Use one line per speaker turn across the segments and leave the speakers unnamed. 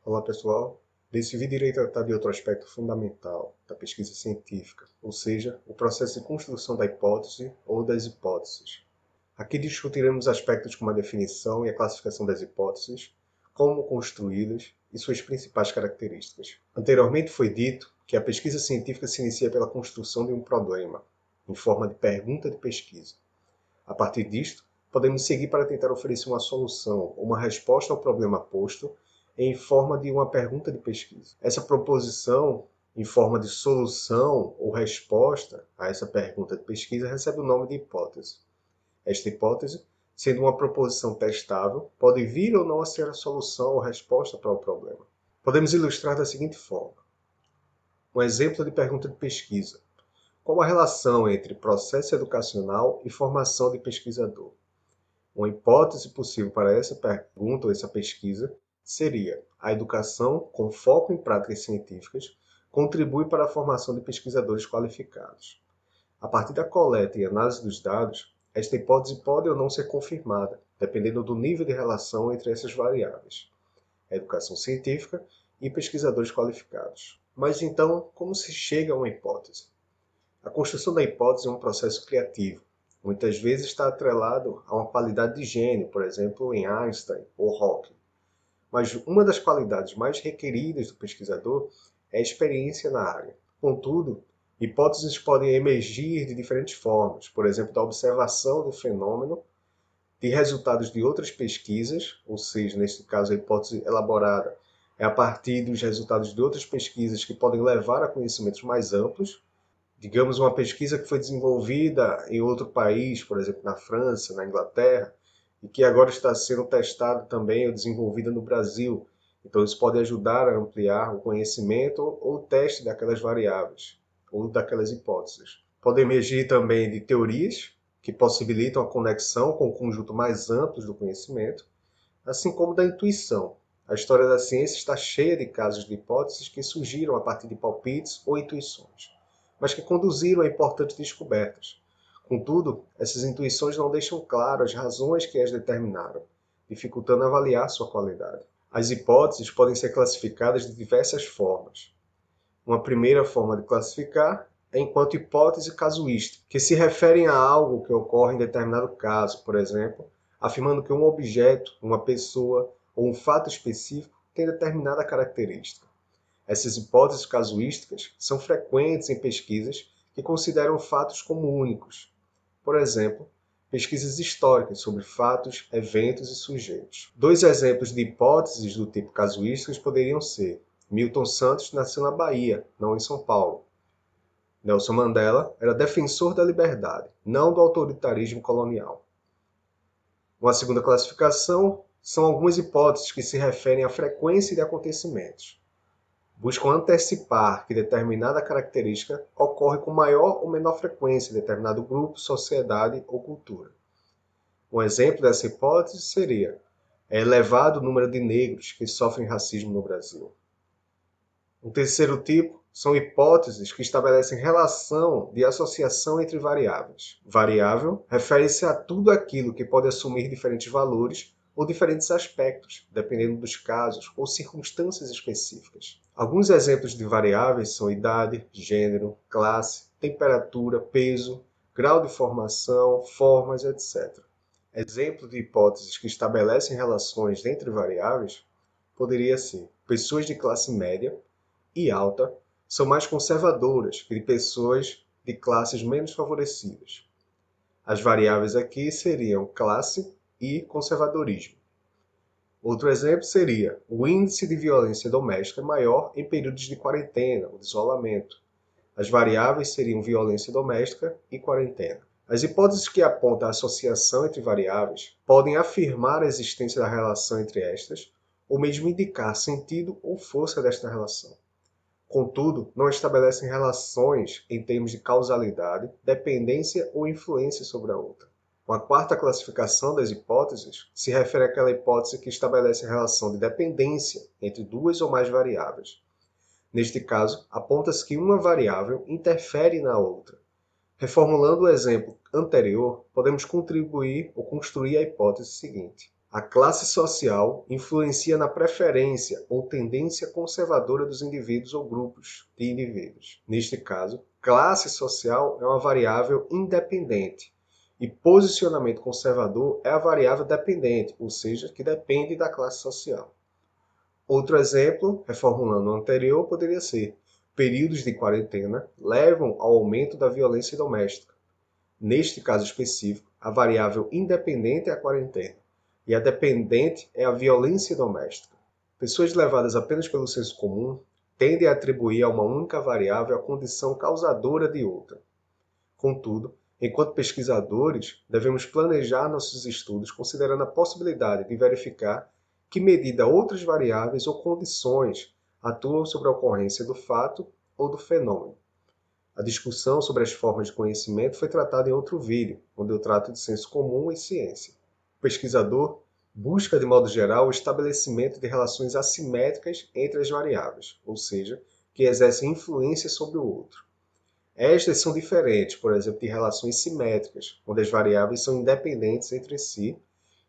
Olá pessoal, nesse vídeo irei tratar de outro aspecto fundamental da pesquisa científica, ou seja, o processo de construção da hipótese ou das hipóteses. Aqui discutiremos aspectos como a definição e a classificação das hipóteses, como construí-las e suas principais características. Anteriormente foi dito que a pesquisa científica se inicia pela construção de um problema, em forma de pergunta de pesquisa. A partir disto, podemos seguir para tentar oferecer uma solução ou uma resposta ao problema posto em forma de uma pergunta de pesquisa. Essa proposição, em forma de solução ou resposta a essa pergunta de pesquisa, recebe o nome de hipótese. Esta hipótese, sendo uma proposição testável, pode vir ou não a ser a solução ou resposta para o problema. Podemos ilustrar da seguinte forma. Um exemplo de pergunta de pesquisa. Qual a relação entre processo educacional e formação de pesquisador? Uma hipótese possível para essa pergunta ou essa pesquisa seria: a educação, com foco em práticas científicas, contribui para a formação de pesquisadores qualificados. A partir da coleta e análise dos dados, esta hipótese pode ou não ser confirmada, dependendo do nível de relação entre essas variáveis, a educação científica e pesquisadores qualificados. Mas então, como se chega a uma hipótese? A construção da hipótese é um processo criativo. Muitas vezes está atrelado a uma qualidade de gênio, por exemplo, em Einstein ou Hawking. Mas uma das qualidades mais requeridas do pesquisador é a experiência na área. Contudo, hipóteses podem emergir de diferentes formas, por exemplo, da observação do fenômeno, de resultados de outras pesquisas, ou seja, neste caso a hipótese elaborada é a partir dos resultados de outras pesquisas que podem levar a conhecimentos mais amplos. Digamos, uma pesquisa que foi desenvolvida em outro país, por exemplo, na França, na Inglaterra, e que agora está sendo testada também ou desenvolvida no Brasil. Então, isso pode ajudar a ampliar o conhecimento ou o teste daquelas variáveis, ou daquelas hipóteses. Pode emergir também de teorias, que possibilitam a conexão com o conjunto mais amplo do conhecimento, assim como da intuição. A história da ciência está cheia de casos de hipóteses que surgiram a partir de palpites ou intuições, mas que conduziram a importantes descobertas. Contudo, essas intuições não deixam claro as razões que as determinaram, dificultando avaliar sua qualidade. As hipóteses podem ser classificadas de diversas formas. Uma primeira forma de classificar é enquanto hipótese casuística, que se referem a algo que ocorre em determinado caso, por exemplo, afirmando que um objeto, uma pessoa ou um fato específico tem determinada característica. Essas hipóteses casuísticas são frequentes em pesquisas que consideram fatos como únicos. Por exemplo, pesquisas históricas sobre fatos, eventos e sujeitos. Dois exemplos de hipóteses do tipo casuísticas poderiam ser: Milton Santos nasceu na Bahia, não em São Paulo. Nelson Mandela era defensor da liberdade, não do autoritarismo colonial. Uma segunda classificação são algumas hipóteses que se referem à frequência de acontecimentos. Buscam antecipar que determinada característica ocorre com maior ou menor frequência em determinado grupo, sociedade ou cultura. Um exemplo dessa hipótese seria: é elevado o número de negros que sofrem racismo no Brasil. Um terceiro tipo são hipóteses que estabelecem relação de associação entre variáveis. Variável refere-se a tudo aquilo que pode assumir diferentes valores ou diferentes aspectos, dependendo dos casos ou circunstâncias específicas. Alguns exemplos de variáveis são idade, gênero, classe, temperatura, peso, grau de formação, formas, etc. Exemplo de hipóteses que estabelecem relações entre variáveis poderia ser: pessoas de classe média e alta são mais conservadoras que de pessoas de classes menos favorecidas. As variáveis aqui seriam classe e conservadorismo. Outro exemplo seria: o índice de violência doméstica é maior em períodos de quarentena ou de isolamento. As variáveis seriam violência doméstica e quarentena. As hipóteses que apontam a associação entre variáveis podem afirmar a existência da relação entre estas, ou mesmo indicar sentido ou força desta relação. Contudo, não estabelecem relações em termos de causalidade, dependência ou influência sobre a outra. Uma quarta classificação das hipóteses se refere àquela hipótese que estabelece a relação de dependência entre duas ou mais variáveis. Neste caso, aponta-se que uma variável interfere na outra. Reformulando o exemplo anterior, podemos contribuir ou construir a hipótese seguinte: A classe social influencia na preferência ou tendência conservadora dos indivíduos ou grupos de indivíduos. Neste caso, classe social é uma variável independente e posicionamento conservador é a variável dependente, ou seja, que depende da classe social. Outro exemplo, reformulando o anterior, poderia ser: períodos de quarentena levam ao aumento da violência doméstica. Neste caso específico, a variável independente é a quarentena e a dependente é a violência doméstica. Pessoas levadas apenas pelo senso comum tendem a atribuir a uma única variável a condição causadora de outra. Contudo, enquanto pesquisadores, devemos planejar nossos estudos considerando a possibilidade de verificar que medida outras variáveis ou condições atuam sobre a ocorrência do fato ou do fenômeno. A discussão sobre as formas de conhecimento foi tratada em outro vídeo, onde eu trato de senso comum e ciência. O pesquisador busca, de modo geral, o estabelecimento de relações assimétricas entre as variáveis, ou seja, que exercem influência sobre o outro. Estas são diferentes, por exemplo, de relações simétricas, onde as variáveis são independentes entre si,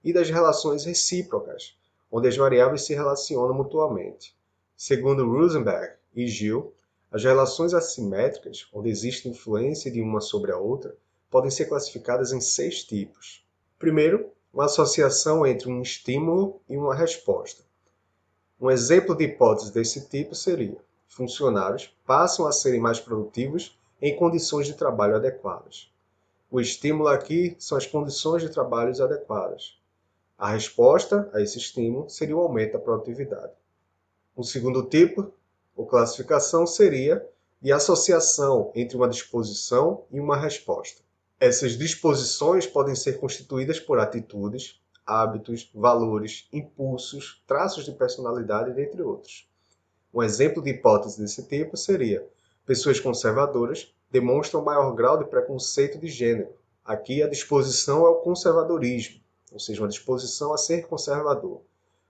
e das relações recíprocas, onde as variáveis se relacionam mutuamente. Segundo Rosenberg e Gill, as relações assimétricas, onde existe influência de uma sobre a outra, podem ser classificadas em 6 tipos. Primeiro, uma associação entre um estímulo e uma resposta. Um exemplo de hipótese desse tipo seria: funcionários passam a serem mais produtivos em condições de trabalho adequadas. O estímulo aqui são as condições de trabalho adequadas. A resposta a esse estímulo seria o aumento da produtividade. O segundo tipo, ou classificação, seria de associação entre uma disposição e uma resposta. Essas disposições podem ser constituídas por atitudes, hábitos, valores, impulsos, traços de personalidade, dentre outros. Um exemplo de hipótese desse tipo seria: pessoas conservadoras demonstram maior grau de preconceito de gênero. Aqui a disposição é o conservadorismo, ou seja, uma disposição a ser conservador.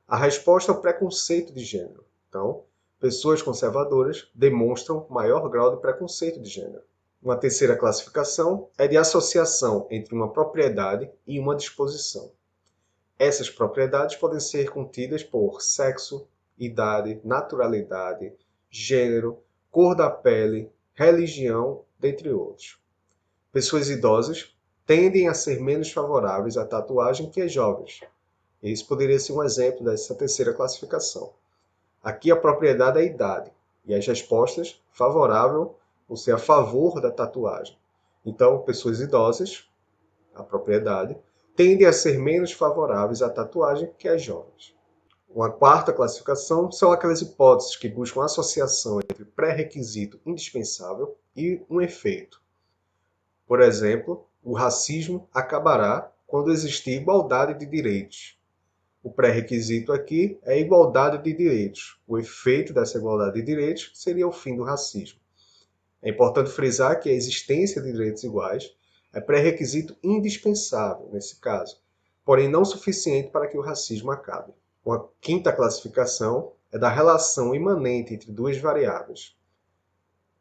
A resposta é o preconceito de gênero. Então, pessoas conservadoras demonstram maior grau de preconceito de gênero. Uma terceira classificação é de associação entre uma propriedade e uma disposição. Essas propriedades podem ser contidas por sexo, idade, naturalidade, gênero, cor da pele, religião, dentre outros. Pessoas idosas tendem a ser menos favoráveis à tatuagem que as jovens. Esse poderia ser um exemplo dessa terceira classificação. Aqui a propriedade é a idade, e as respostas favorável, ou seja, a favor da tatuagem. Então, pessoas idosas, a propriedade, tendem a ser menos favoráveis à tatuagem que as jovens. Uma quarta classificação são aquelas hipóteses que buscam associação entre pré-requisito indispensável e um efeito. Por exemplo, o racismo acabará quando existir igualdade de direitos. O pré-requisito aqui é a igualdade de direitos. O efeito dessa igualdade de direitos seria o fim do racismo. É importante frisar que a existência de direitos iguais é pré-requisito indispensável nesse caso, porém não suficiente para que o racismo acabe. Uma quinta classificação é da relação imanente entre duas variáveis.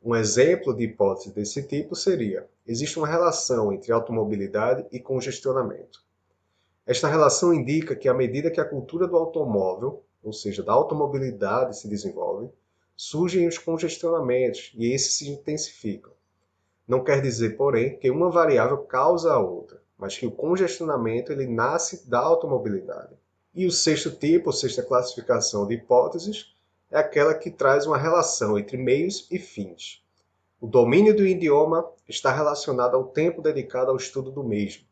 Um exemplo de hipótese desse tipo seria: existe uma relação entre automobilidade e congestionamento. Esta relação indica que à medida que a cultura do automóvel, ou seja, da automobilidade, se desenvolve, surgem os congestionamentos e esses se intensificam. Não quer dizer, porém, que uma variável causa a outra, mas que o congestionamento ele nasce da automobilidade. E o sexto tipo, ou sexta classificação de hipóteses, é aquela que traz uma relação entre meios e fins. O domínio do idioma está relacionado ao tempo dedicado ao estudo do mesmo.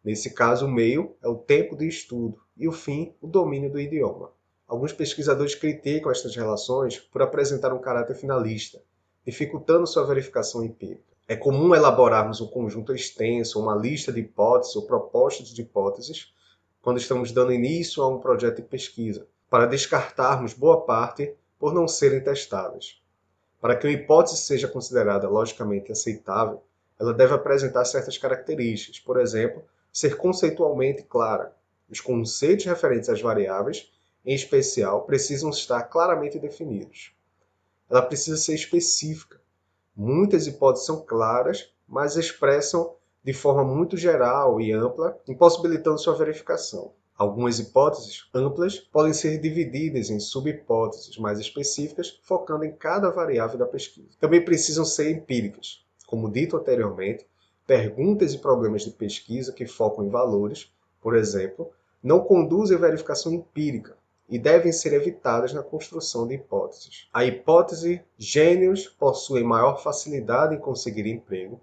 Nesse caso, o meio é o tempo de estudo e o fim, o domínio do idioma. Alguns pesquisadores criticam estas relações por apresentar um caráter finalista, dificultando sua verificação empírica. É comum elaborarmos um conjunto extenso, uma lista de hipóteses ou propostas de hipóteses, quando estamos dando início a um projeto de pesquisa, para descartarmos boa parte por não serem testáveis. Para que uma hipótese seja considerada logicamente aceitável, ela deve apresentar certas características, por exemplo, ser conceitualmente clara. Os conceitos referentes às variáveis, em especial, precisam estar claramente definidos. Ela precisa ser específica. Muitas hipóteses são claras, mas expressam de forma muito geral e ampla, impossibilitando sua verificação. Algumas hipóteses amplas podem ser divididas em subhipóteses mais específicas, focando em cada variável da pesquisa. Também precisam ser empíricas. Como dito anteriormente, perguntas e problemas de pesquisa que focam em valores, por exemplo, não conduzem à verificação empírica e devem ser evitadas na construção de hipóteses. A hipótese gênios possuem maior facilidade em conseguir emprego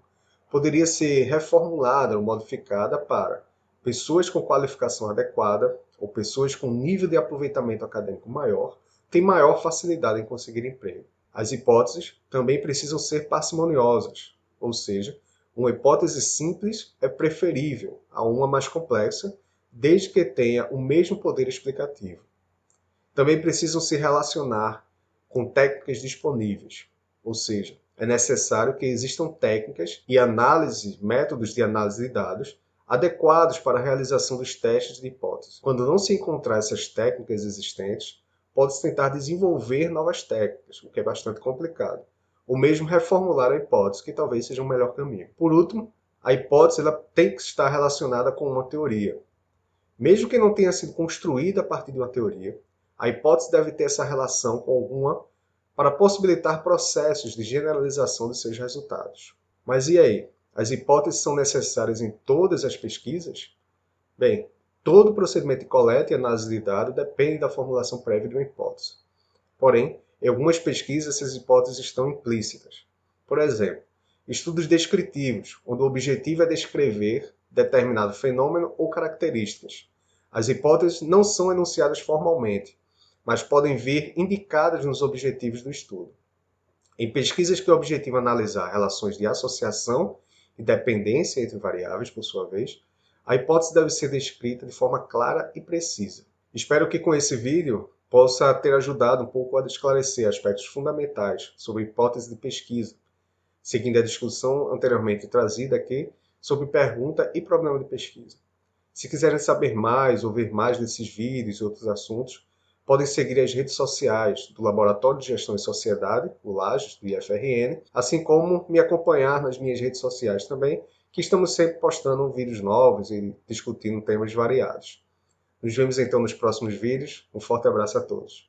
poderia ser reformulada ou modificada para pessoas com qualificação adequada ou pessoas com nível de aproveitamento acadêmico maior têm maior facilidade em conseguir emprego. As hipóteses também precisam ser parcimoniosas, ou seja, uma hipótese simples é preferível a uma mais complexa, desde que tenha o mesmo poder explicativo. Também precisam se relacionar com técnicas disponíveis, ou seja, é necessário que existam técnicas e métodos de análise de dados adequados para a realização dos testes de hipótese. Quando não se encontrar essas técnicas existentes, pode-se tentar desenvolver novas técnicas, o que é bastante complicado, ou mesmo reformular a hipótese, que talvez seja o melhor caminho. Por último, a hipótese ela tem que estar relacionada com uma teoria. Mesmo que não tenha sido construída a partir de uma teoria, a hipótese deve ter essa relação com alguma para possibilitar processos de generalização de seus resultados. Mas e aí? As hipóteses são necessárias em todas as pesquisas? Bem, todo procedimento de coleta e análise de dados depende da formulação prévia de uma hipótese. Porém, em algumas pesquisas essas hipóteses estão implícitas. Por exemplo, estudos descritivos, onde o objetivo é descrever determinado fenômeno ou características. As hipóteses não são enunciadas formalmente, mas podem vir indicadas nos objetivos do estudo. Em pesquisas que o objetivo é analisar relações de associação e dependência entre variáveis, por sua vez, a hipótese deve ser descrita de forma clara e precisa. Espero que com esse vídeo possa ter ajudado um pouco a esclarecer aspectos fundamentais sobre hipótese de pesquisa, seguindo a discussão anteriormente trazida aqui sobre pergunta e problema de pesquisa. Se quiserem saber mais ou ver mais desses vídeos e outros assuntos, podem seguir as redes sociais do Laboratório de Gestão e Sociedade, o LAGES, do IFRN, assim como me acompanhar nas minhas redes sociais também, que estamos sempre postando vídeos novos e discutindo temas variados. Nos vemos então nos próximos vídeos. Um forte abraço a todos.